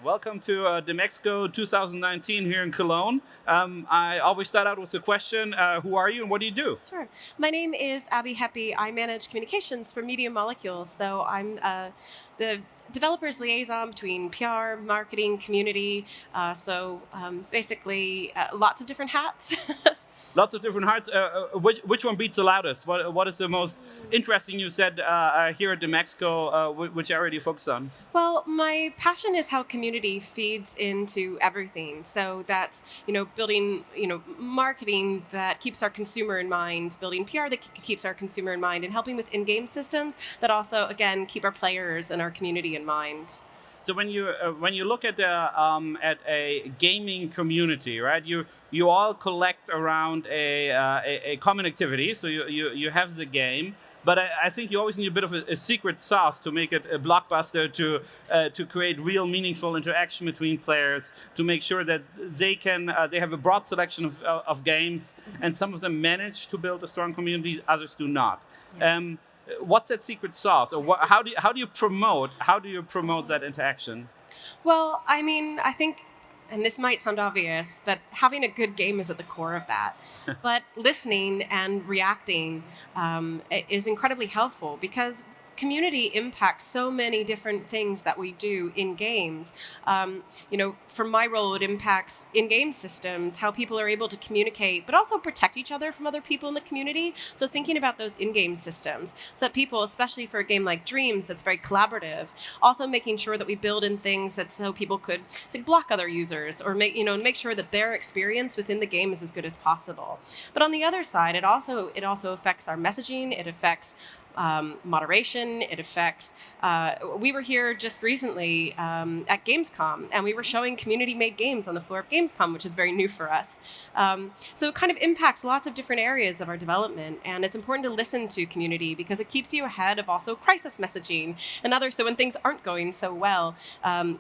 Welcome to DMEXCO 2019 here in Cologne. I always start out with a question, who are you and what do you do? Sure. My name is Abbie Heppe. I manage communications for Media Molecules. So I'm the developer's liaison between PR, marketing, community. Basically, lots of different hats. Lots of different hearts. Which one beats the loudest? What is the most interesting you said here at DMEXCO, which area do you focus on? Well, my passion is how community feeds into everything. So that's, building, marketing that keeps our consumer in mind, building PR that keeps our consumer in mind, and helping with in-game systems that also, again, keep our players and our community in mind. So when you look at a gaming community, right? You all collect around a common activity. So you have the game, but I think you always need a bit of a secret sauce to make it a blockbuster, to create real meaningful interaction between players, to make sure that they have a broad selection of games, and some of them manage to build a strong community, others do not. What's that secret sauce, or how do you promote that interaction? Well, I think, and this might sound obvious, but having a good game is at the core of that. But listening and reacting is incredibly helpful because community impacts so many different things that we do in games. For my role, it impacts in-game systems, how people are able to communicate, but also protect each other from other people in the community. So thinking about those in-game systems, so that people, especially for a game like Dreams, that's very collaborative, also making sure that we build in things that so people could block other users or make sure that their experience within the game is as good as possible. But on the other side, it also affects our messaging. It affects moderation. It affects. We were here just recently at Gamescom, and we were showing community-made games on the floor of Gamescom, which is very new for us. So it kind of impacts lots of different areas of our development, and it's important to listen to community because it keeps you ahead of also crisis messaging and others. So when things aren't going so well,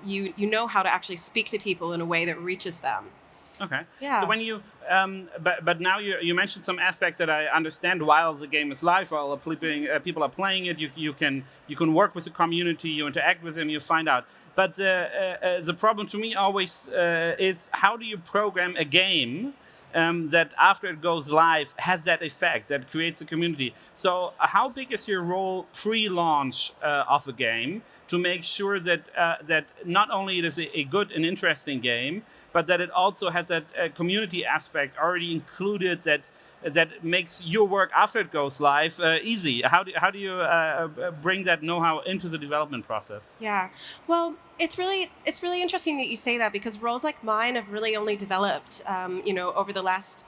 you know how to actually speak to people in a way that reaches them. Okay. Yeah. So when you, but now you mentioned some aspects that I understand. While the game is live, while people are playing it, you can work with the community, you interact with them, you find out. But the problem to me always is, how do you program a game that after it goes live has that effect, that creates a community? So how big is your role pre-launch of a game to make sure that not only it is a good and interesting game, but that it also has that community aspect already included, that makes your work after it goes live easy? How do you bring that know-how into the development process? Yeah, well, it's really interesting that you say that because roles like mine have really only developed, over the last,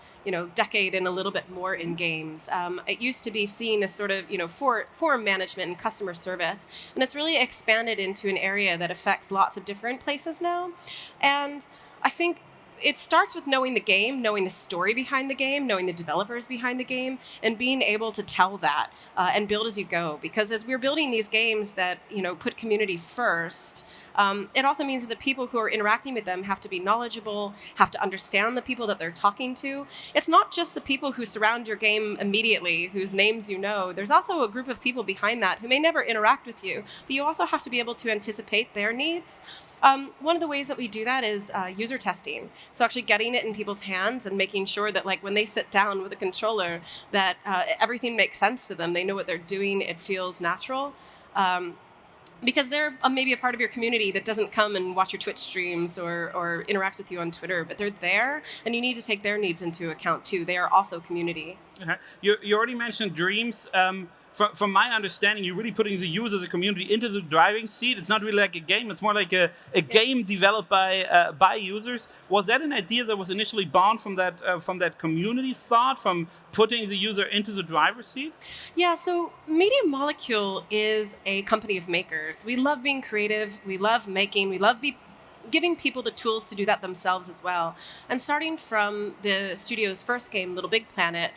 decade and a little bit more in games. It used to be seen as sort of, forum management and customer service, and it's really expanded into an area that affects lots of different places now, and I think it starts with knowing the game, knowing the story behind the game, knowing the developers behind the game, and being able to tell that and build as you go. Because as we're building these games that put community first, it also means that the people who are interacting with them have to be knowledgeable, have to understand the people that they're talking to. It's not just the people who surround your game immediately, whose names you know. There's also a group of people behind that who may never interact with you, but you also have to be able to anticipate their needs. One of the ways that we do that is user testing. So actually getting it in people's hands and making sure that when they sit down with a controller, that everything makes sense to them. They know what they're doing. It feels natural. Because they're maybe a part of your community that doesn't come and watch your Twitch streams or interact with you on Twitter, but they're there, and you need to take their needs into account too. They are also community. Okay. You already mentioned Dreams. From my understanding, you're really putting the user, the community, into the driving seat. It's not really like a game. It's more like a game developed by users. Was that an idea that was initially born from that community thought, from putting the user into the driver's seat? Yeah, so Media Molecule is a company of makers. We love being creative. We love making. We love giving people the tools to do that themselves as well. And starting from the studio's first game, Little Big Planet,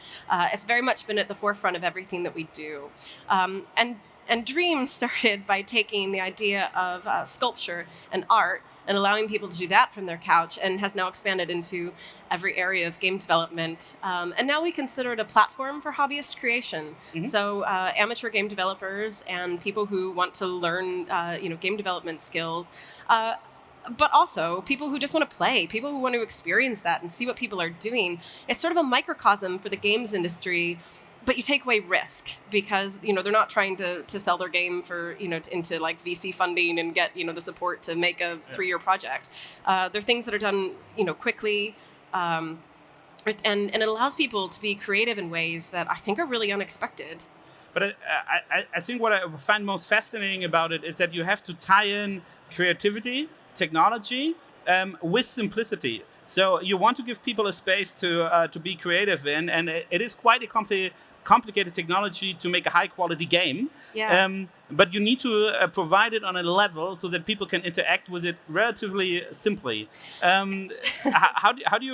it's very much been at the forefront of everything that we do. And Dreams started by taking the idea of sculpture and art and allowing people to do that from their couch, and has now expanded into every area of game development. And now we consider it a platform for hobbyist creation. Mm-hmm. So amateur game developers and people who want to learn game development skills but also people who just want to play, people who want to experience that and see what people are doing. It's sort of a microcosm for the games industry, but you take away risk because, they're not trying to sell their game for, into like VC funding and get, the support to make a 3-year project. They're things that are done, quickly. And it allows people to be creative in ways that I think are really unexpected. But I think what I find most fascinating about it is that you have to tie in creativity, technology, with simplicity. So you want to give people a space to be creative in, and it is quite a complicated technology to make a high-quality game. Yeah. But you need to provide it on a level so that people can interact with it relatively simply. How do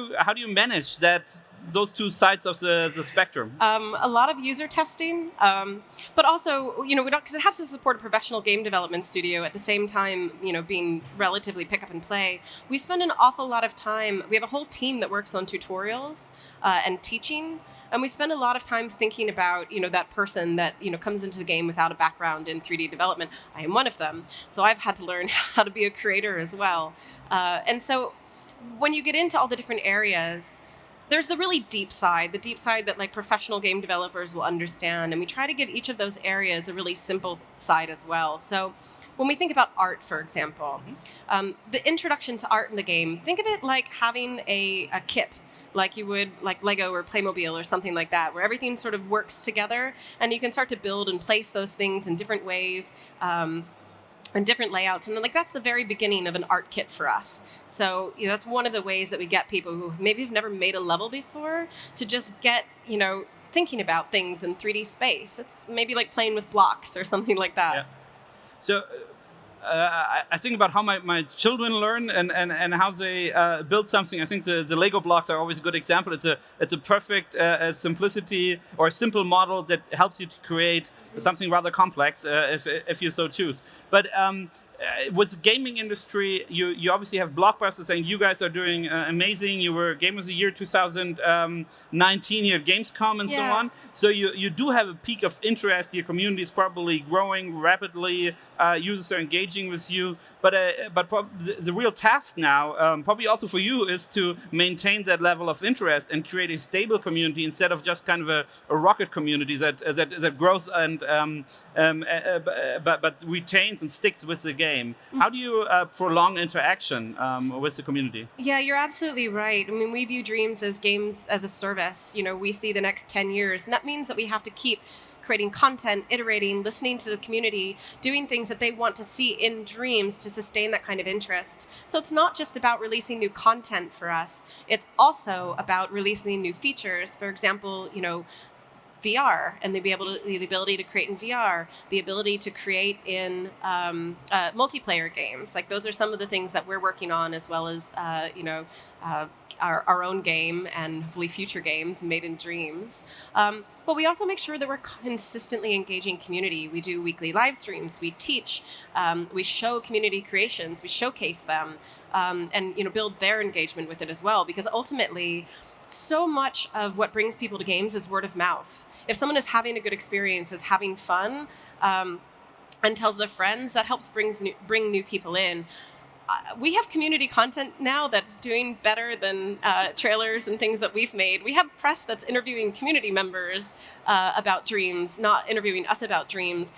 you manage that? Those two sides of the spectrum. A lot of user testing, but also, we don't, because it has to support a professional game development studio at the same time, being relatively pick up and play. We spend an awful lot of time. We have a whole team that works on tutorials and teaching. And we spend a lot of time thinking about, that person that, comes into the game without a background in 3D development. I am one of them. So I've had to learn how to be a creator as well. And so when you get into all the different areas, there's the really deep side that like professional game developers will understand. And we try to give each of those areas a really simple side as well. So when we think about art, for example, the introduction to art in the game, think of it like having a kit, like you would like Lego or Playmobil or something like that, where everything sort of works together and you can start to build and place those things in different ways. And different layouts. And then that's the very beginning of an art kit for us. So that's one of the ways that we get people who maybe have never made a level before to just get, thinking about things in 3D space. It's maybe like playing with blocks or something like that. Yeah. So I think about how my children learn and how they build something. I think the Lego blocks are always a good example. It's a perfect simplicity or a simple model that helps you to create something rather complex if you so choose. But with the gaming industry, you obviously have blockbusters, and you guys are doing amazing. You were Game of the Year 2019 here at Gamescom and so on. So you do have a peak of interest. Your community is probably growing rapidly. Users are engaging with you. But the real task now, probably also for you, is to maintain that level of interest and create a stable community instead of just kind of a rocket community that grows and but retains and sticks with the game. How do you prolong interaction with the community? Yeah, you're absolutely right. I mean, we view Dreams as games as a service. We see the next 10 years, and that means that we have to keep creating content, iterating, listening to the community, doing things that they want to see in Dreams to sustain that kind of interest. So it's not just about releasing new content for us. It's also about releasing new features. For example, VR and the ability to create in VR, the ability to create in multiplayer games. Like those are some of the things that we're working on, as well as our own game and hopefully future games made in Dreams. But we also make sure that we're consistently engaging community. We do weekly live streams. We teach. We show community creations. We showcase them, and build their engagement with it as well. Because ultimately, so much of what brings people to games is word of mouth. If someone is having a good experience, is having fun, and tells their friends, that helps bring new people in. We have community content now that's doing better than trailers and things that we've made. We have press that's interviewing community members about Dreams, not interviewing us about Dreams.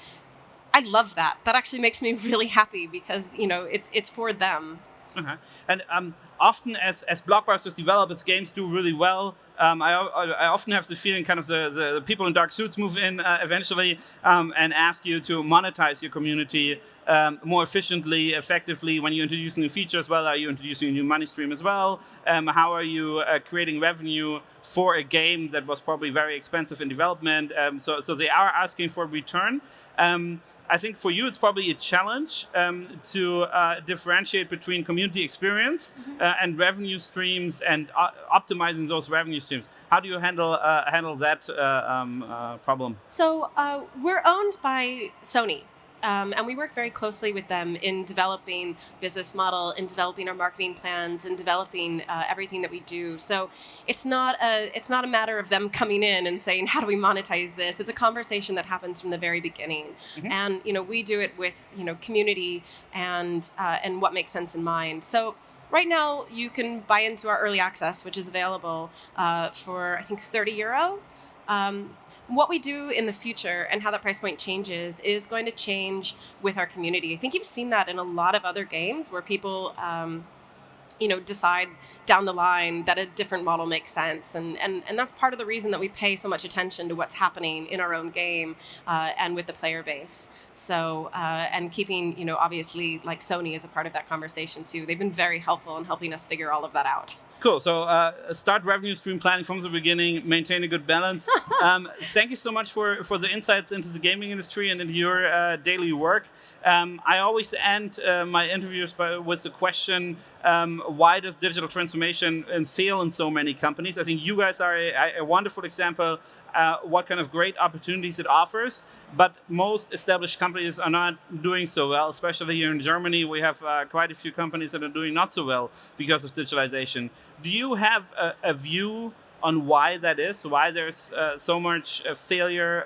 I love that. That actually makes me really happy because it's for them. Uh-huh. And often as blockbusters develop, as games do really well, I often have the feeling kind of the people in dark suits move in eventually and ask you to monetize your community more efficiently, effectively. When you introduce new features, well, are you introducing a new money stream as well? How are you creating revenue for a game that was probably very expensive in development? So they are asking for a return. I think for you, it's probably a challenge to differentiate between community experience and revenue streams and optimizing those revenue streams. How do you handle that problem? So we're owned by Sony. And we work very closely with them in developing business model, in developing our marketing plans, in developing everything that we do. So it's not a matter of them coming in and saying, how do we monetize this? It's a conversation that happens from the very beginning. And we do it with community and what makes sense in mind. So right now, you can buy into our early access, which is available for, I think, €30. What we do in the future and how that price point changes is going to change with our community. I think you've seen that in a lot of other games where people decide down the line that a different model makes sense. And that's part of the reason that we pay so much attention to what's happening in our own game and with the player base. So, and keeping, obviously, like Sony is a part of that conversation too. They've been very helpful in helping us figure all of that out. Cool. So start revenue stream planning from the beginning, maintain a good balance. Thank you so much for the insights into the gaming industry and into your daily work. I always end my interviews with the question, why does digital transformation fail in so many companies? I think you guys are a wonderful example what kind of great opportunities it offers, but most established companies are not doing so well, especially here in Germany. We have quite a few companies that are doing not so well because of digitalization. Do you have a view on why that is, why there's so much failure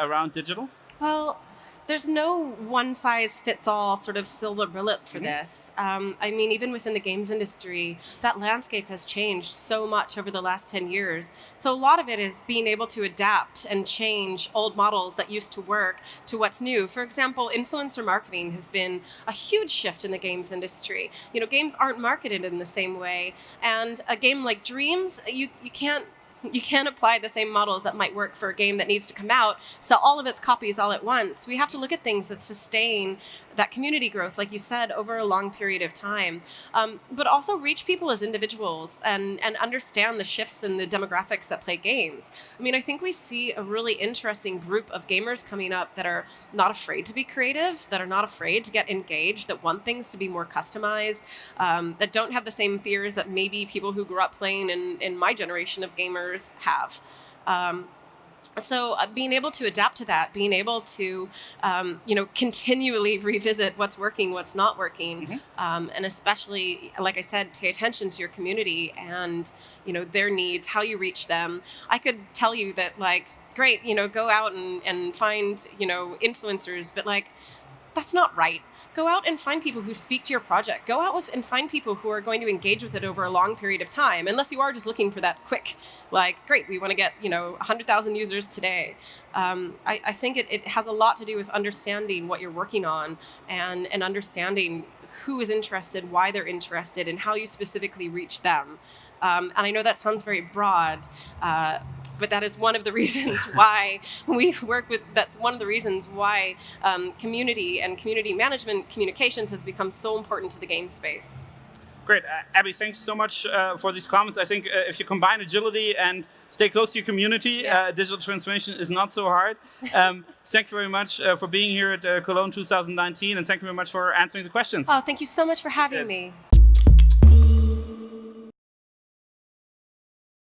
around digital? Well, there's no one-size-fits-all sort of silver bullet for this. I mean, even within the games industry, that landscape has changed so much over the last 10 years. So a lot of it is being able to adapt and change old models that used to work to what's new. For example, influencer marketing has been a huge shift in the games industry. Games aren't marketed in the same way. And a game like Dreams, you can't apply the same models that might work for a game that needs to come out, sell all of its copies all at once. We have to look at things that sustain that community growth, like you said, over a long period of time, but also reach people as individuals and understand the shifts in the demographics that play games. I mean, I think we see a really interesting group of gamers coming up that are not afraid to be creative, that are not afraid to get engaged, that want things to be more customized, that don't have the same fears that maybe people who grew up playing in my generation of gamers have. So being able to adapt to that, being able to, continually revisit what's working, what's not working, and especially, like I said, pay attention to your community and, their needs, how you reach them. I could tell you that, great, go out and find, influencers, but that's not right. Go out and find people who speak to your project. Go out and find people who are going to engage with it over a long period of time, unless you are just looking for that quick, great, we want to get, 100,000 users today. I think it has a lot to do with understanding what you're working on and understanding who is interested, why they're interested, and how you specifically reach them. And I know that sounds very broad, but that is one of the reasons why we work with, that's one of the reasons why community and community management communications has become so important to the game space. Great. Abbie, thanks so much for these comments. I think if you combine agility and stay close to your community, digital transformation is not so hard. Thank you very much for being here at Cologne 2019, and thank you very much for answering the questions. Oh, thank you so much for having me.